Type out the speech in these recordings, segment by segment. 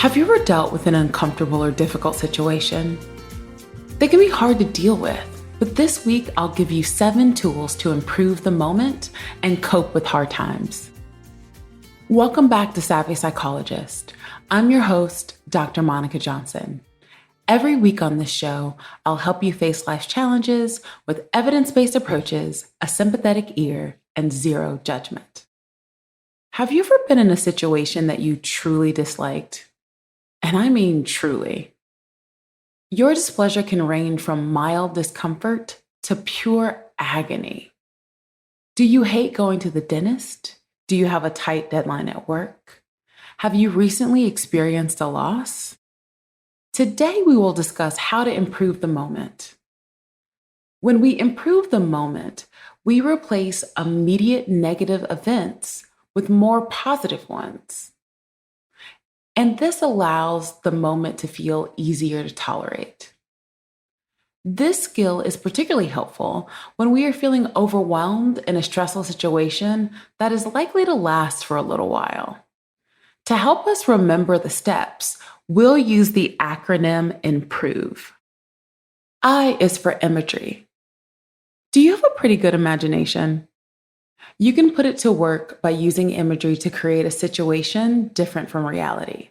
Have you ever dealt with an uncomfortable or difficult situation? They can be hard to deal with, but this week I'll give you 7 tools to improve the moment and cope with hard times. Welcome back to Savvy Psychologist. I'm your host, Dr. Monica Johnson. Every week on this show, I'll help you face life's challenges with evidence-based approaches, a sympathetic ear, and zero judgment. Have you ever been in a situation that you truly disliked? And I mean truly. Your displeasure can range from mild discomfort to pure agony. Do you hate going to the dentist? Do you have a tight deadline at work? Have you recently experienced a loss? Today, we will discuss how to improve the moment. When we improve the moment, we replace immediate negative events with more positive ones. And this allows the moment to feel easier to tolerate. This skill is particularly helpful when we are feeling overwhelmed in a stressful situation that is likely to last for a little while. To help us remember the steps, we'll use the acronym I.M.P.R.O.V.E. I is for imagery. Do you have a pretty good imagination? You can put it to work by using imagery to create a situation different from reality.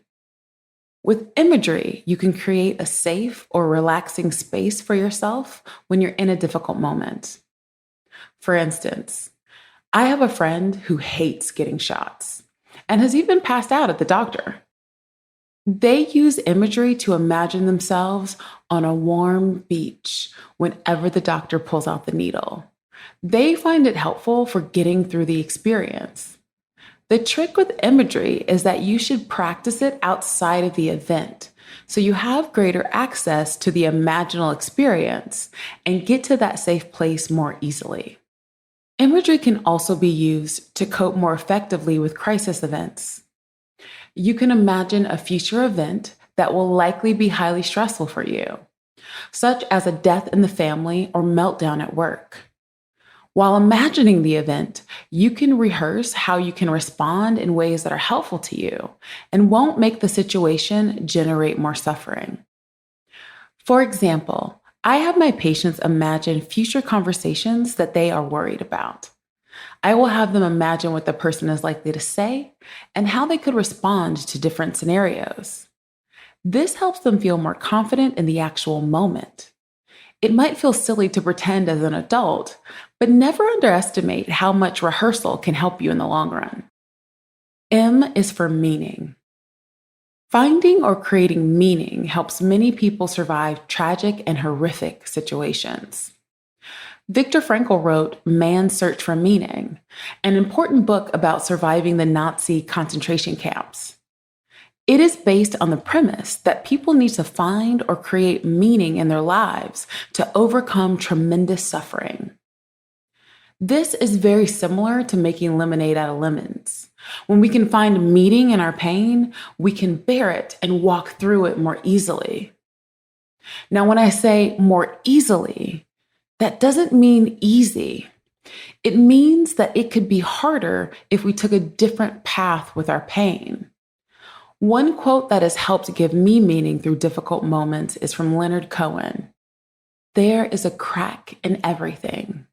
With imagery, you can create a safe or relaxing space for yourself when you're in a difficult moment. For instance, I have a friend who hates getting shots and has even passed out at the doctor. They use imagery to imagine themselves on a warm beach whenever the doctor pulls out the needle. They find it helpful for getting through the experience. The trick with imagery is that you should practice it outside of the event, so you have greater access to the imaginal experience and get to that safe place more easily. Imagery can also be used to cope more effectively with crisis events. You can imagine a future event that will likely be highly stressful for you, such as a death in the family or meltdown at work. While imagining the event, you can rehearse how you can respond in ways that are helpful to you and won't make the situation generate more suffering. For example, I have my patients imagine future conversations that they are worried about. I will have them imagine what the person is likely to say and how they could respond to different scenarios. This helps them feel more confident in the actual moment. It might feel silly to pretend as an adult, but never underestimate how much rehearsal can help you in the long run. M is for meaning. Finding or creating meaning helps many people survive tragic and horrific situations. Viktor Frankl wrote Man's Search for Meaning, an important book about surviving the Nazi concentration camps. It is based on the premise that people need to find or create meaning in their lives to overcome tremendous suffering. This is very similar to making lemonade out of lemons. When we can find meaning in our pain, we can bear it and walk through it more easily. Now, when I say more easily, that doesn't mean easy. It means that it could be harder if we took a different path with our pain. One quote that has helped give me meaning through difficult moments is from Leonard Cohen. There is a crack in everything.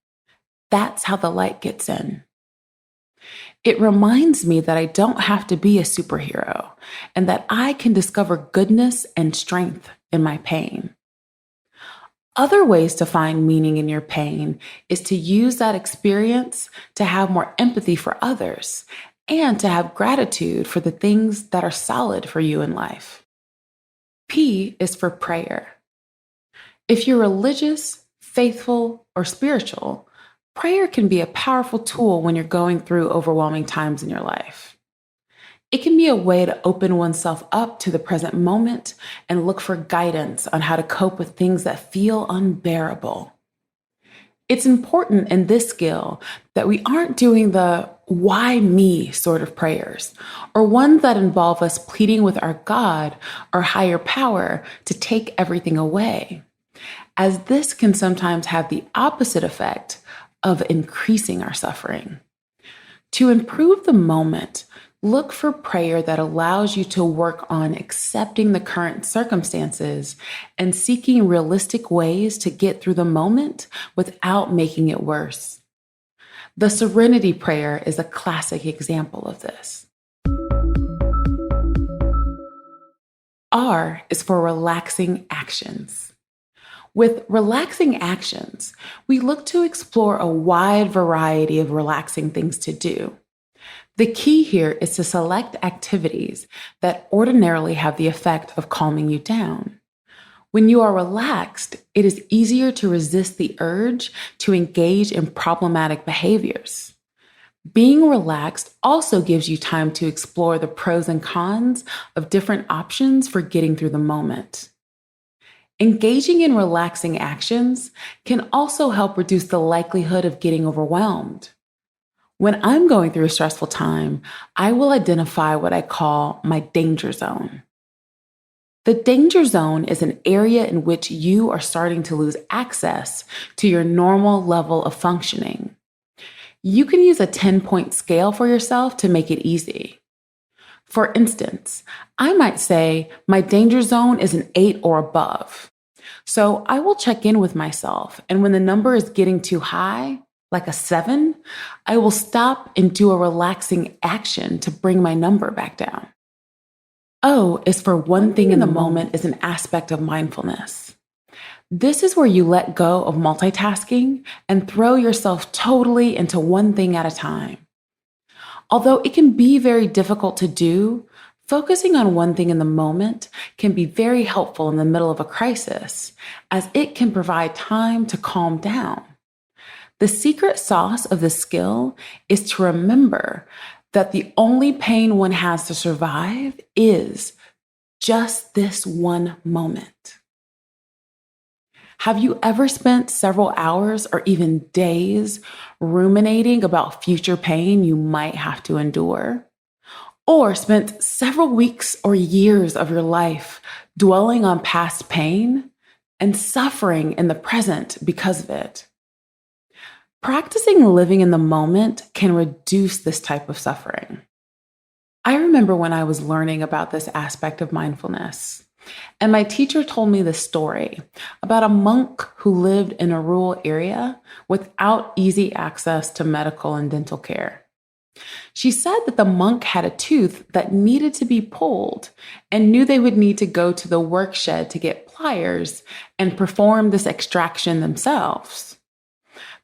That's how the light gets in. It reminds me that I don't have to be a superhero and that I can discover goodness and strength in my pain. Other ways to find meaning in your pain is to use that experience to have more empathy for others and to have gratitude for the things that are solid for you in life. P is for prayer. If you're religious, faithful, or spiritual, prayer can be a powerful tool when you're going through overwhelming times in your life. It can be a way to open oneself up to the present moment and look for guidance on how to cope with things that feel unbearable. It's important in this skill that we aren't doing the why me sort of prayers, or ones that involve us pleading with our God or higher power to take everything away, as this can sometimes have the opposite effect of increasing our suffering. To improve the moment, Look for prayer that allows you to work on accepting the current circumstances and seeking realistic ways to get through the moment without making it worse. The Serenity Prayer is a classic example of this. R is for relaxing actions. With relaxing actions, we look to explore a wide variety of relaxing things to do. The key here is to select activities that ordinarily have the effect of calming you down. When you are relaxed, it is easier to resist the urge to engage in problematic behaviors. Being relaxed also gives you time to explore the pros and cons of different options for getting through the moment. Engaging in relaxing actions can also help reduce the likelihood of getting overwhelmed. When I'm going through a stressful time, I will identify what I call my danger zone. The danger zone is an area in which you are starting to lose access to your normal level of functioning. You can use a 10-point scale for yourself to make it easy. For instance, I might say my danger zone is an 8 or above. So I will check in with myself, and when the number is getting too high, like a 7, I will stop and do a relaxing action to bring my number back down. O is for one thing in the moment is an aspect of mindfulness. This is where you let go of multitasking and throw yourself totally into one thing at a time. Although it can be very difficult to do, focusing on one thing in the moment can be very helpful in the middle of a crisis, as it can provide time to calm down. The secret sauce of this skill is to remember that the only pain one has to survive is just this one moment. Have you ever spent several hours or even days ruminating about future pain you might have to endure? Or spent several weeks or years of your life dwelling on past pain and suffering in the present because of it? Practicing living in the moment can reduce this type of suffering. I remember when I was learning about this aspect of mindfulness, and my teacher told me this story about a monk who lived in a rural area without easy access to medical and dental care. She said that the monk had a tooth that needed to be pulled and knew they would need to go to the work shed to get pliers and perform this extraction themselves.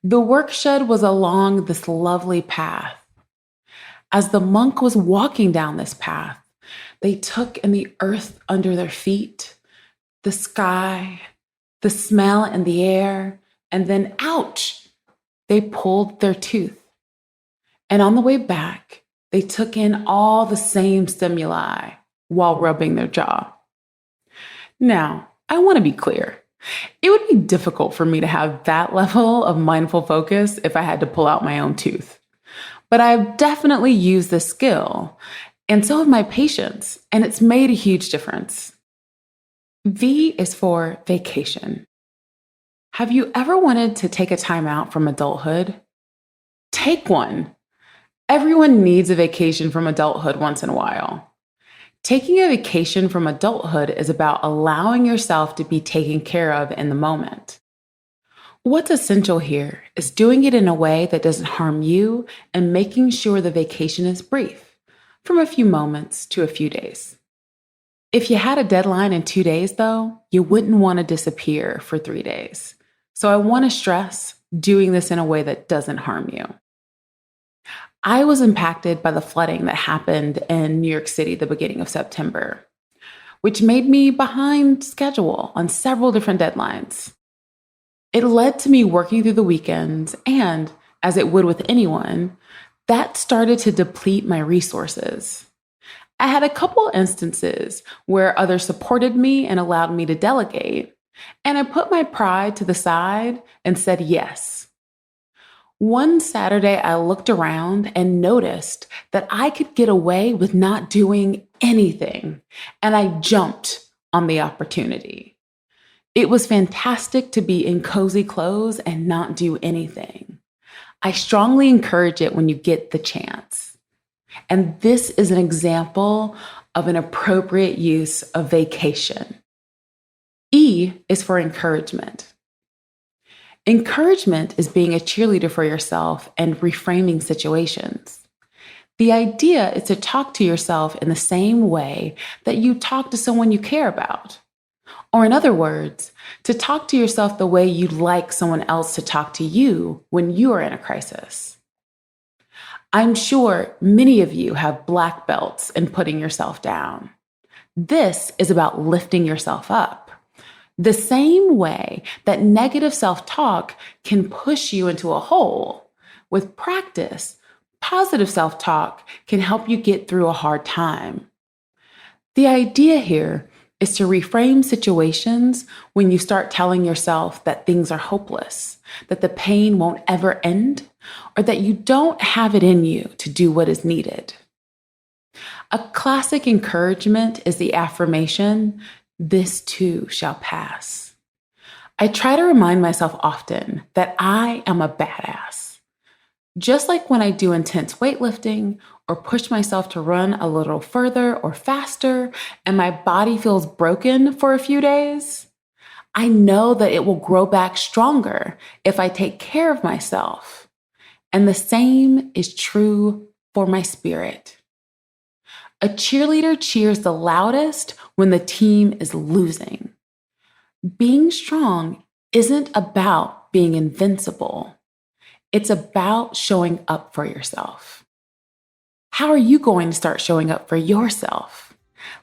The work shed was along this lovely path. As the monk was walking down this path, they took in the earth under their feet, the sky, the smell in the air, and then, ouch, they pulled their tooth. And on the way back, they took in all the same stimuli while rubbing their jaw. Now, I want to be clear. It would be difficult for me to have that level of mindful focus if I had to pull out my own tooth. But I've definitely used this skill, and so have my patients, and it's made a huge difference. V is for vacation. Have you ever wanted to take a time out from adulthood? Take one. Everyone needs a vacation from adulthood once in a while. Taking a vacation from adulthood is about allowing yourself to be taken care of in the moment. What's essential here is doing it in a way that doesn't harm you and making sure the vacation is brief, from a few moments to a few days. If you had a deadline in 2 days, though, you wouldn't want to disappear for 3 days. So I want to stress doing this in a way that doesn't harm you. I was impacted by the flooding that happened in New York City the beginning of September, which made me behind schedule on several different deadlines. It led to me working through the weekends, and as it would with anyone, that started to deplete my resources. I had a couple instances where others supported me and allowed me to delegate, and I put my pride to the side and said yes. One Saturday, I looked around and noticed that I could get away with not doing anything, and I jumped on the opportunity. It was fantastic to be in cozy clothes and not do anything. I strongly encourage it when you get the chance. And this is an example of an appropriate use of vacation. E is for encouragement. Encouragement is being a cheerleader for yourself and reframing situations. The idea is to talk to yourself in the same way that you talk to someone you care about. Or in other words, to talk to yourself the way you'd like someone else to talk to you when you are in a crisis. I'm sure many of you have black belts in putting yourself down. This is about lifting yourself up. The same way that negative self-talk can push you into a hole, with practice, positive self-talk can help you get through a hard time. The idea here is to reframe situations when you start telling yourself that things are hopeless, that the pain won't ever end, or that you don't have it in you to do what is needed. A classic encouragement is the affirmation, "This too shall pass." I try to remind myself often that I am a badass. Just like when I do intense weightlifting or push myself to run a little further or faster and my body feels broken for a few days, I know that it will grow back stronger if I take care of myself. And the same is true for my spirit. A cheerleader cheers the loudest when the team is losing. Being strong isn't about being invincible. It's about showing up for yourself. How are you going to start showing up for yourself?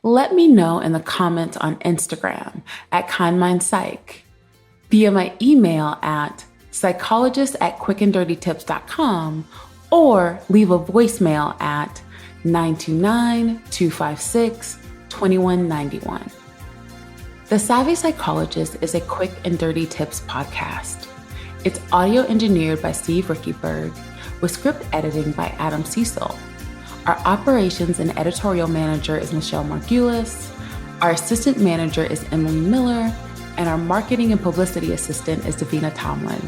Let me know in the comments on Instagram at KindMindPsych, via my email at psychologist@quickanddirtytips.com, or leave a voicemail at 929-256-2191. The Savvy Psychologist is a quick and dirty tips podcast. It's audio engineered by Steve Rickyberg with script editing by Adam Cecil. Our operations and editorial manager is Michelle Margulis. Our assistant manager is Emily Miller, and our marketing and publicity assistant is Davina Tomlin.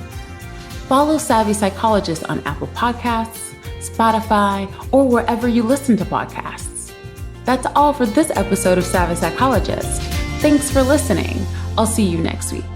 Follow Savvy Psychologist on Apple Podcasts, Spotify, or wherever you listen to podcasts. That's all for this episode of Savvy Psychologist. Thanks for listening. I'll see you next week.